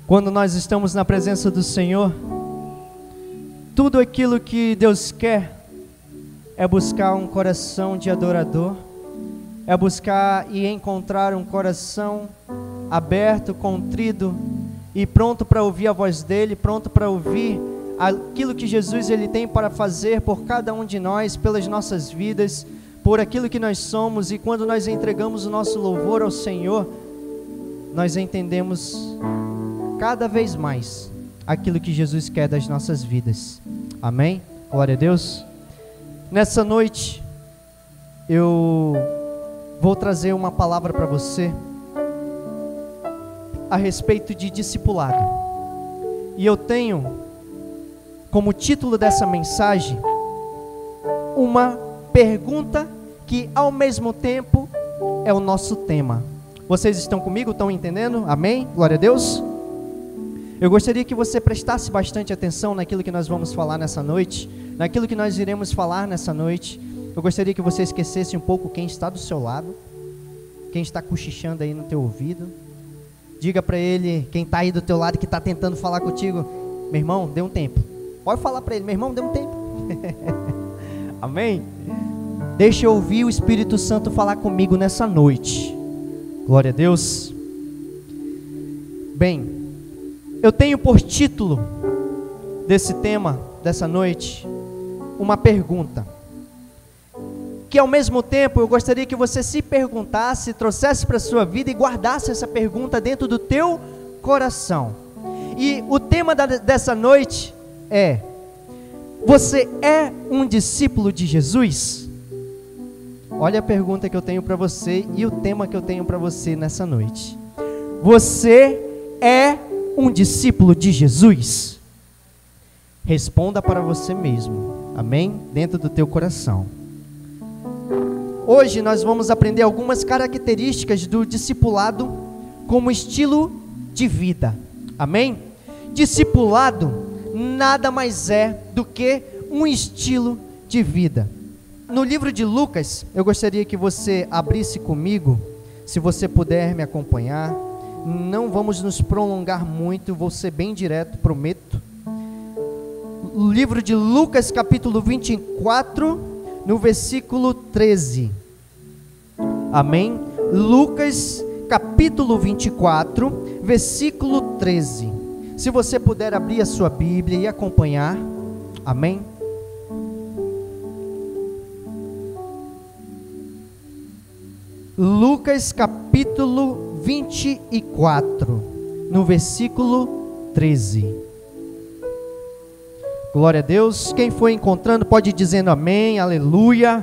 Quando nós estamos na presença do Senhor, tudo aquilo que Deus quer é buscar um coração de adorador, é buscar e encontrar um coração aberto, contrido e pronto para ouvir a voz dEle, pronto para ouvir aquilo que Jesus Ele tem para fazer por cada um de nós, pelas nossas vidas, por aquilo que nós somos. E quando nós entregamos o nosso louvor ao Senhor, nós entendemos cada vez mais aquilo que Jesus quer das nossas vidas. Amém? Glória a Deus. Nessa noite, eu vou trazer uma palavra para você a respeito de discipulado. E eu tenho como título dessa mensagem uma pergunta que ao mesmo tempo é o nosso tema. Vocês estão comigo? Estão entendendo? Amém? Glória a Deus. Eu gostaria que você prestasse bastante atenção naquilo que nós vamos falar nessa noite, naquilo que nós iremos falar nessa noite. Eu gostaria que você esquecesse um pouco quem está do seu lado, quem está cochichando aí no teu ouvido. Diga para ele, quem está aí do teu lado, que está tentando falar contigo: meu irmão, dê um tempo. Pode falar para ele: meu irmão, dê um tempo. Amém? Deixa eu ouvir o Espírito Santo falar comigo nessa noite. Glória a Deus. Bem, eu tenho por título desse tema, dessa noite, uma pergunta, que ao mesmo tempo eu gostaria que você se perguntasse, trouxesse para a sua vida e guardasse essa pergunta dentro do teu coração. E o tema dessa noite é: você é um discípulo de Jesus? Olha a pergunta que eu tenho para você e o tema que eu tenho para você nessa noite. Você é um discípulo de Jesus? Responda para você mesmo, amém? Dentro do teu coração. Hoje nós vamos aprender algumas características do discipulado como estilo de vida, amém? Discipulado nada mais é do que um estilo de vida. No livro de Lucas, eu gostaria que você abrisse comigo, se você puder me acompanhar. Não vamos nos prolongar muito, vou ser bem direto, prometo. O livro de Lucas, capítulo 24, no versículo 13. Amém? Lucas, capítulo 24, versículo 13. Se você puder abrir a sua Bíblia e acompanhar. Amém? Lucas, capítulo 24, no versículo 13. Glória a Deus. Quem foi encontrando pode ir dizendo amém, aleluia.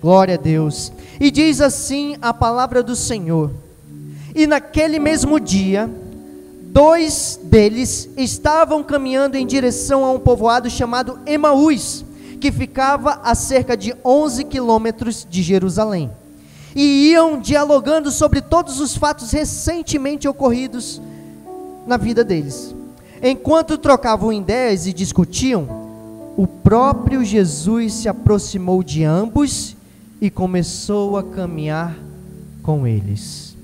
Glória a Deus. E diz assim a palavra do Senhor: e naquele mesmo dia, 2 deles estavam caminhando em direção a um povoado chamado Emaús, que ficava a cerca de 11 quilômetros de Jerusalém, e iam dialogando sobre todos os fatos recentemente ocorridos na vida deles. Enquanto trocavam ideias e discutiam, o próprio Jesus se aproximou de ambos e começou a caminhar com eles.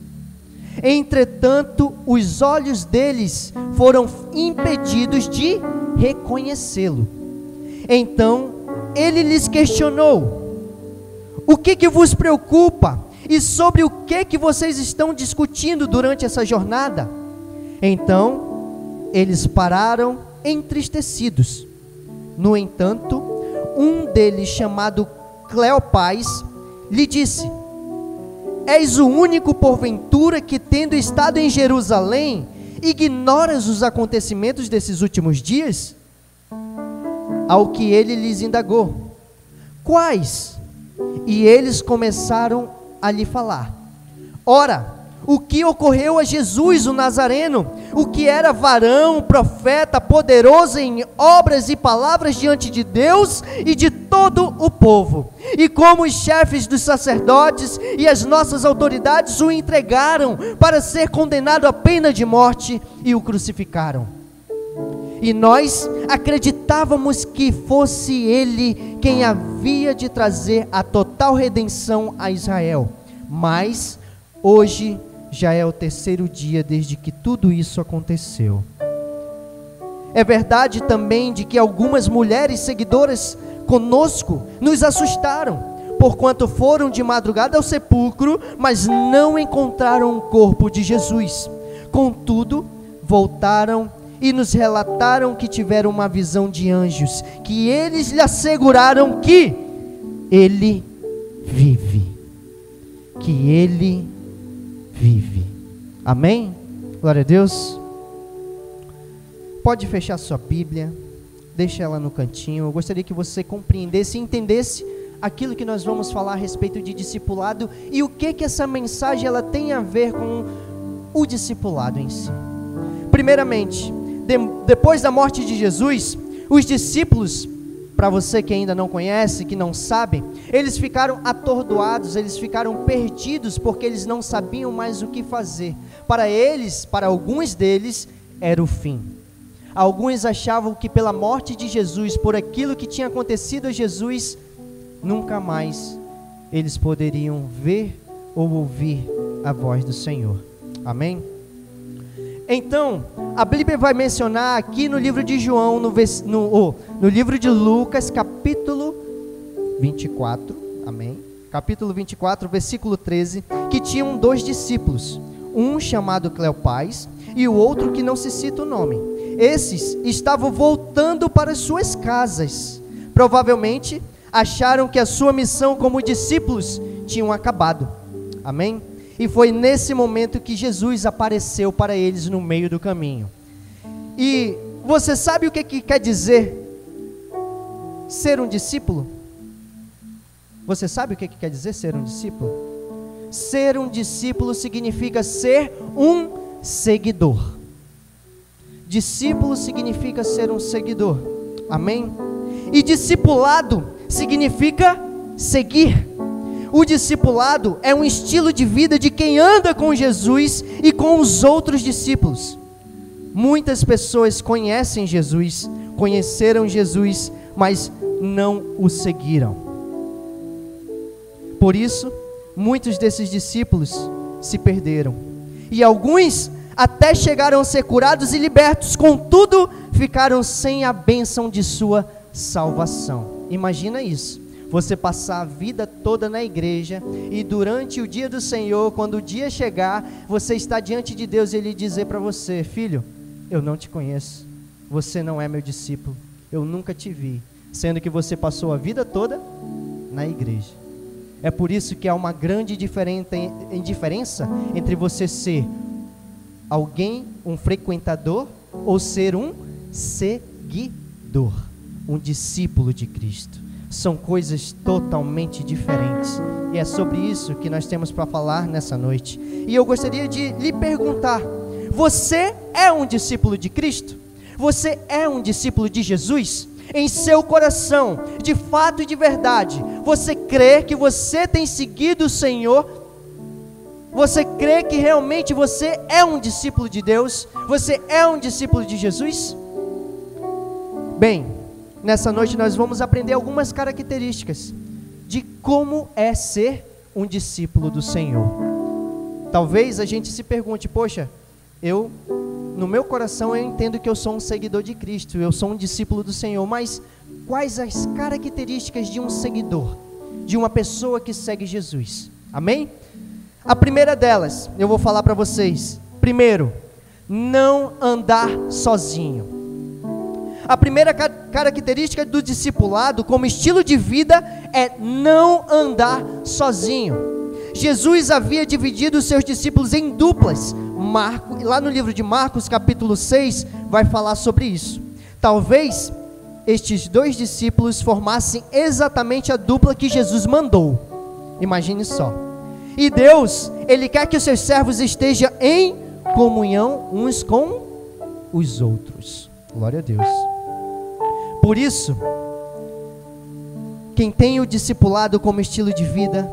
Entretanto, os olhos deles foram impedidos de reconhecê-lo. Então, ele lhes questionou: o que vos preocupa? E sobre o que vocês estão discutindo durante essa jornada? Então, eles pararam entristecidos. No entanto, um deles, chamado Cleopas, lhe disse: és o único porventura que, tendo estado em Jerusalém, ignoras os acontecimentos desses últimos dias? Ao que ele lhes indagou: quais? E eles começaram a lhe falar. Ora, o que ocorreu a Jesus o Nazareno, o que era varão, profeta, poderoso em obras e palavras diante de Deus e de todo o povo, e como os chefes dos sacerdotes e as nossas autoridades o entregaram para ser condenado à pena de morte e o crucificaram. E nós acreditávamos que fosse ele quem havia de trazer a total redenção a Israel, mas hoje já é o terceiro dia desde que tudo isso aconteceu. É verdade também de que algumas mulheres seguidoras conosco nos assustaram, porquanto foram de madrugada ao sepulcro, mas não encontraram o corpo de Jesus. Contudo, voltaram e nos relataram que tiveram uma visão de anjos, que eles lhe asseguraram que ele vive. Que ele vive. Amém? Glória a Deus. Pode fechar sua Bíblia, deixa ela no cantinho. Eu gostaria que você compreendesse e entendesse aquilo que nós vamos falar a respeito de discipulado e o que essa mensagem ela tem a ver com o discipulado em si. Primeiramente, depois da morte de Jesus, os discípulos, para você que ainda não conhece, que não sabe, eles ficaram atordoados, eles ficaram perdidos, porque eles não sabiam mais o que fazer. Para eles, para alguns deles, era o fim. Alguns achavam que pela morte de Jesus, por aquilo que tinha acontecido a Jesus, nunca mais eles poderiam ver ou ouvir a voz do Senhor. Amém? Então, a Bíblia vai mencionar aqui no livro de João, no livro de Lucas, capítulo 24, amém? Capítulo 24, versículo 13, que tinham 2 discípulos, um chamado Cleopas e o outro que não se cita o nome. Esses estavam voltando para suas casas. Provavelmente acharam que a sua missão como discípulos tinha acabado. Amém? E foi nesse momento que Jesus apareceu para eles no meio do caminho. E você sabe o que quer dizer ser um discípulo? Você sabe o que quer dizer ser um discípulo? Ser um discípulo significa ser um seguidor. Discípulo significa ser um seguidor. Amém? E discipulado significa seguir. O discipulado é um estilo de vida de quem anda com Jesus e com os outros discípulos. Muitas pessoas conhecem Jesus, conheceram Jesus, mas não o seguiram. Por isso, muitos desses discípulos se perderam. E alguns até chegaram a ser curados e libertos, contudo, ficaram sem a bênção de sua salvação. Imagina isso. Você passar a vida toda na igreja e durante o dia do Senhor, quando o dia chegar, você está diante de Deus e Ele dizer para você: filho, eu não te conheço, você não é meu discípulo, eu nunca te vi, sendo que você passou a vida toda na igreja. É por isso que há uma grande diferença entre você ser alguém, um frequentador, ou ser um seguidor, um discípulo de Cristo. São coisas totalmente diferentes, e é sobre isso que nós temos para falar nessa noite. E eu gostaria de lhe perguntar: você é um discípulo de Cristo? Você é um discípulo de Jesus? Em seu coração, de fato e de verdade, você crê que você tem seguido o Senhor? Você crê que realmente você é um discípulo de Deus? Você é um discípulo de Jesus? Bem, nessa noite nós vamos aprender algumas características de como é ser um discípulo do Senhor. Talvez a gente se pergunte: poxa, no meu coração eu entendo que eu sou um seguidor de Cristo, eu sou um discípulo do Senhor, mas quais as características de um seguidor, de uma pessoa que segue Jesus? Amém? A primeira delas, eu vou falar para vocês. Primeiro, não andar sozinho. A primeira característica do discipulado como estilo de vida é não andar sozinho. Jesus havia dividido os seus discípulos em duplas. Lá no livro de Marcos, capítulo 6, vai falar sobre isso. Talvez estes 2 discípulos formassem exatamente a dupla que Jesus mandou. Imagine só. E Deus, Ele quer que os seus servos estejam em comunhão uns com os outros. Glória a Deus. Por isso, quem tem o discipulado como estilo de vida,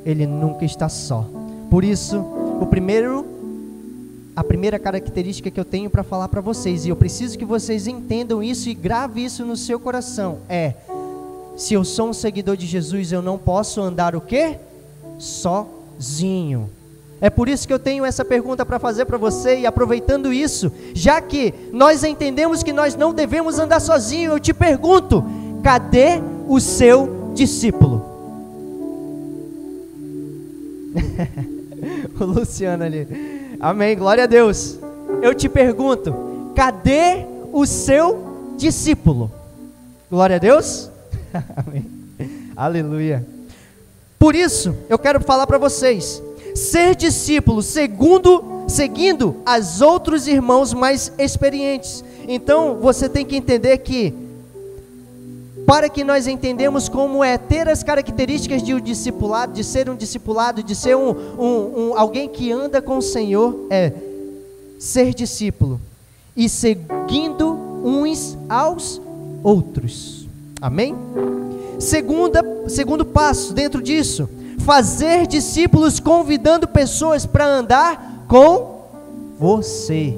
ele nunca está só. Por isso, a primeira característica que eu tenho para falar para vocês, e eu preciso que vocês entendam isso e grave isso no seu coração, se eu sou um seguidor de Jesus, eu não posso andar o quê? Sozinho. É por isso que eu tenho essa pergunta para fazer para você, e aproveitando isso, já que nós entendemos que nós não devemos andar sozinhos, eu te pergunto, cadê o seu discípulo? O Luciano ali, amém, glória a Deus. Eu te pergunto, cadê o seu discípulo? Glória a Deus. Amém, aleluia. Por isso, eu quero falar para vocês, ser discípulo seguindo as outros irmãos mais experientes. Então, você tem que entender que, para que nós entendamos como é ter as características de um discipulado, de ser um discipulado, de ser alguém que anda com o Senhor, é ser discípulo e seguindo uns aos outros. Amém? Segundo passo dentro disso, fazer discípulos convidando pessoas para andar com você.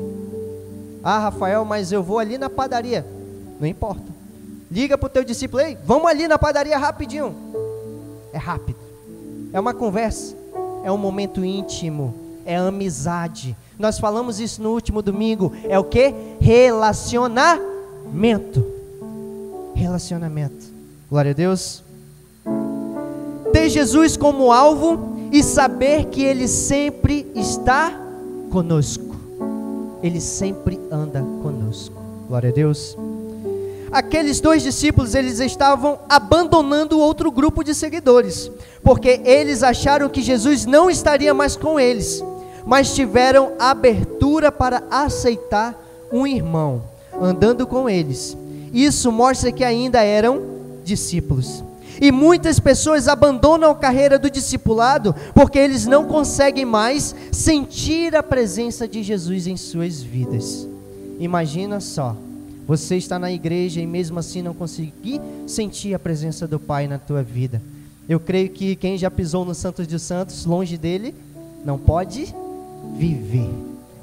Ah, Rafael, mas eu vou ali na padaria. Não importa. Liga para o teu discípulo, ei, vamos ali na padaria rapidinho. É rápido. É uma conversa. É um momento íntimo. É amizade. Nós falamos isso no último domingo. É o que? Relacionamento. Relacionamento. Glória a Deus. Ter Jesus como alvo e saber que Ele sempre está conosco. Ele sempre anda conosco. Glória a Deus. Aqueles dois discípulos, eles estavam abandonando outro grupo de seguidores, porque eles acharam que Jesus não estaria mais com eles, mas tiveram abertura para aceitar um irmão, andando com eles. Isso mostra que ainda eram discípulos. E muitas pessoas abandonam a carreira do discipulado, porque eles não conseguem mais sentir a presença de Jesus em suas vidas. Imagina só, você está na igreja e mesmo assim não conseguir sentir a presença do Pai na tua vida. Eu creio que quem já pisou no Santos dos Santos, longe dele, não pode viver.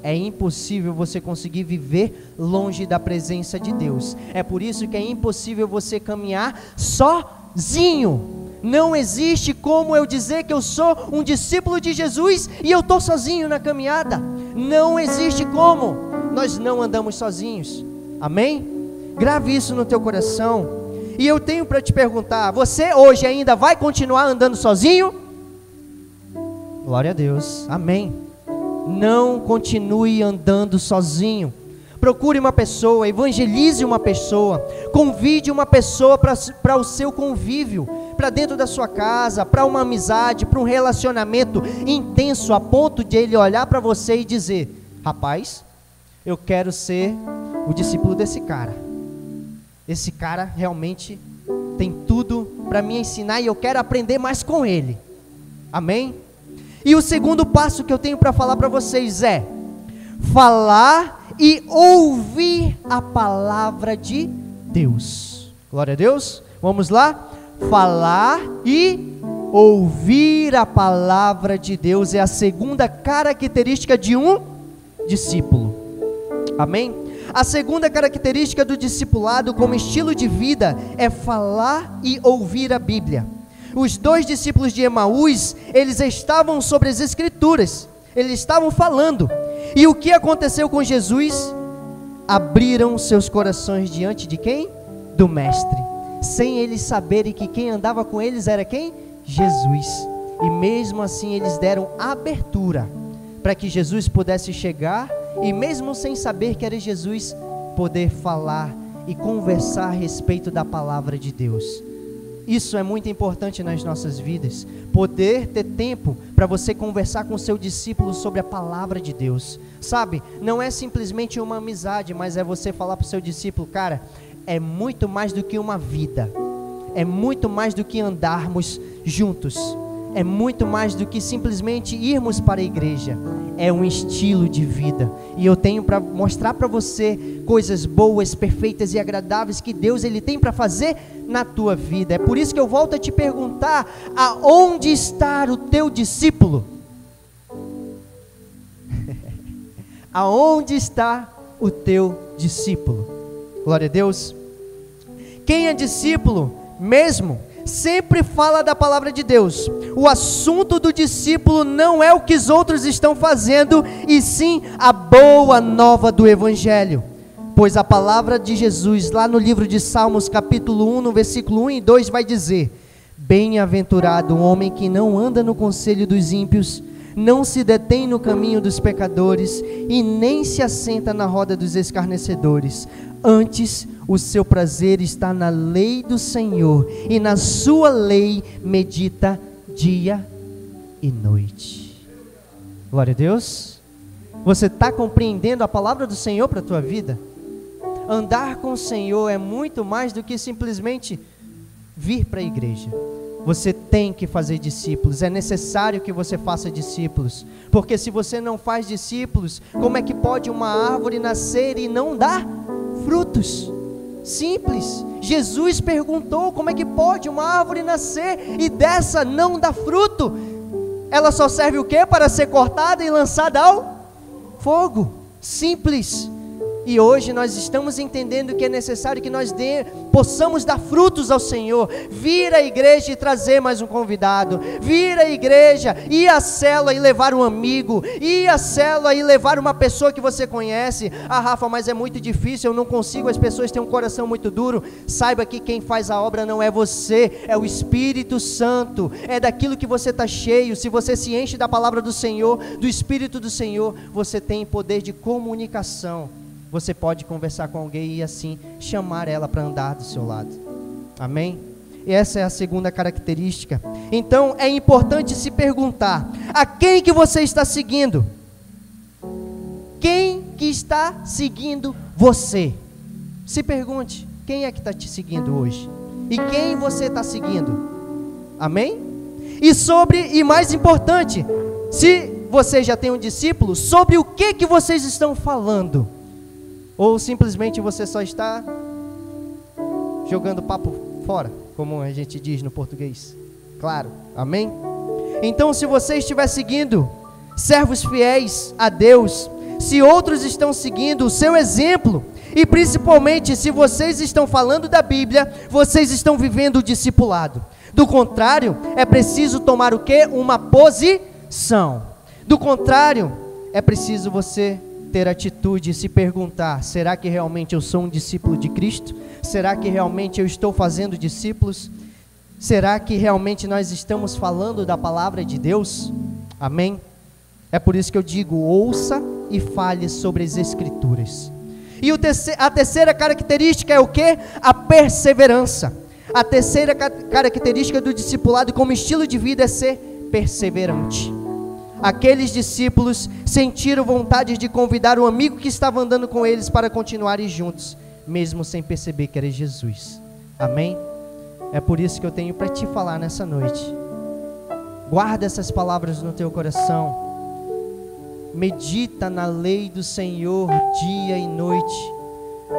É impossível você conseguir viver longe da presença de Deus. É por isso que é impossível você caminhar sozinho. Não existe como eu dizer que eu sou um discípulo de Jesus e eu estou sozinho na caminhada. Não existe como. Nós não andamos sozinhos. Amém? Grave isso no teu coração. E eu tenho para te perguntar, você hoje ainda vai continuar andando sozinho? Glória a Deus, amém. Não continue andando sozinho. Procure uma pessoa, evangelize uma pessoa, convide uma pessoa para o seu convívio, para dentro da sua casa, para uma amizade, para um relacionamento intenso, a ponto de ele olhar para você e dizer: rapaz, eu quero ser o discípulo desse cara. Esse cara realmente tem tudo para me ensinar e eu quero aprender mais com ele. Amém? E o segundo passo que eu tenho para falar para vocês é falar e ouvir a palavra de Deus. Glória a Deus. Vamos lá? Falar e ouvir a palavra de Deus é a segunda característica de um discípulo. Amém? A segunda característica do discipulado como estilo de vida é falar e ouvir a Bíblia. Os dois discípulos de Emaús, eles estavam sobre as Escrituras, eles estavam falando. E o que aconteceu com Jesus? Abriram seus corações diante de quem? Do Mestre, sem eles saberem que quem andava com eles era quem? Jesus. E mesmo assim eles deram abertura para que Jesus pudesse chegar, e mesmo sem saber que era Jesus, poder falar e conversar a respeito da palavra de Deus. Isso é muito importante nas nossas vidas, poder ter tempo para você conversar com o seu discípulo sobre a palavra de Deus, sabe? Não é simplesmente uma amizade, mas é você falar para o seu discípulo: cara, é muito mais do que uma vida, é muito mais do que andarmos juntos, é muito mais do que simplesmente irmos para a igreja, é um estilo de vida, e eu tenho para mostrar para você coisas boas, perfeitas e agradáveis que Deus ele tem para fazer na tua vida. É por isso que eu volto a te perguntar: aonde está o teu discípulo? Aonde está o teu discípulo? Glória a Deus. Quem é discípulo mesmo sempre fala da palavra de Deus. O assunto do discípulo não é o que os outros estão fazendo, e sim a boa nova do Evangelho. Pois a palavra de Jesus, lá no livro de Salmos, capítulo 1, no versículo 1 e 2, vai dizer: bem-aventurado o homem que não anda no conselho dos ímpios, não se detém no caminho dos pecadores, e nem se assenta na roda dos escarnecedores. Antes, o seu prazer está na lei do Senhor, e na sua lei medita dia e noite. Glória a Deus. Você está compreendendo a palavra do Senhor para a tua vida? Andar com o Senhor é muito mais do que simplesmente vir para a igreja. Você tem que fazer discípulos, é necessário que você faça discípulos, porque se você não faz discípulos, como é que pode uma árvore nascer e não dar frutos? Simples. Jesus perguntou: como é que pode uma árvore nascer e dessa não dar fruto? Ela só serve o quê? Para ser cortada e lançada ao fogo. Simples. E hoje nós estamos entendendo que é necessário que nós possamos dar frutos ao Senhor. Vir à igreja e trazer mais um convidado. Vir à igreja, ir à célula e levar um amigo. Ir à célula e levar uma pessoa que você conhece. Ah, Rafa, mas é muito difícil, eu não consigo, as pessoas têm um coração muito duro. Saiba que quem faz a obra não é você, é o Espírito Santo. É daquilo que você está cheio. Se você se enche da palavra do Senhor, do Espírito do Senhor, você tem poder de comunicação. Você pode conversar com alguém e assim chamar ela para andar do seu lado. Amém? E essa é a segunda característica. Então é importante se perguntar: a quem que você está seguindo? Quem que está seguindo você? Se pergunte: quem é que está te seguindo hoje? E quem você está seguindo? Amém? E mais importante, se você já tem um discípulo, sobre o que vocês estão falando? Ou simplesmente você só está jogando papo fora, como a gente diz no português? Claro, amém? Então, se você estiver seguindo servos fiéis a Deus, se outros estão seguindo o seu exemplo, e principalmente se vocês estão falando da Bíblia, vocês estão vivendo o discipulado. Do contrário, é preciso tomar o quê? Uma posição. Do contrário, é preciso você ter atitude e se perguntar: será que realmente eu sou um discípulo de Cristo? Será que realmente eu estou fazendo discípulos? Será que realmente nós estamos falando da palavra de Deus? Amém? É por isso que eu digo: ouça e fale sobre as Escrituras. E a terceira característica é o quê? A perseverança. A terceira característica do discipulado como estilo de vida é ser perseverante. Aqueles discípulos sentiram vontade de convidar o amigo que estava andando com eles para continuarem juntos, mesmo sem perceber que era Jesus. Amém? É por isso que eu tenho para te falar nessa noite. Guarda essas palavras no teu coração. Medita na lei do Senhor dia e noite.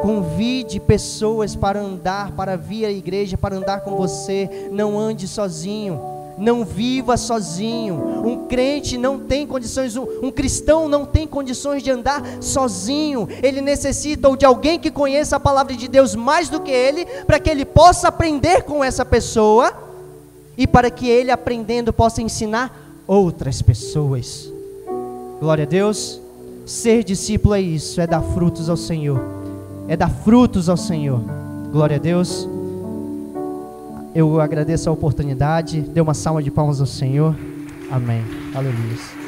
Convide pessoas para andar, para vir à igreja, para andar com você. Não ande sozinho. Não viva sozinho. Um crente não tem condições, um cristão não tem condições de andar sozinho. Ele necessita ou de alguém que conheça a palavra de Deus mais do que ele, para que ele possa aprender com essa pessoa, e para que ele, aprendendo, possa ensinar outras pessoas. Glória a Deus. Ser discípulo é isso, é dar frutos ao Senhor. É dar frutos ao Senhor. Glória a Deus. Eu agradeço a oportunidade. Dê uma salva de palmas ao Senhor. Amém. Aleluia.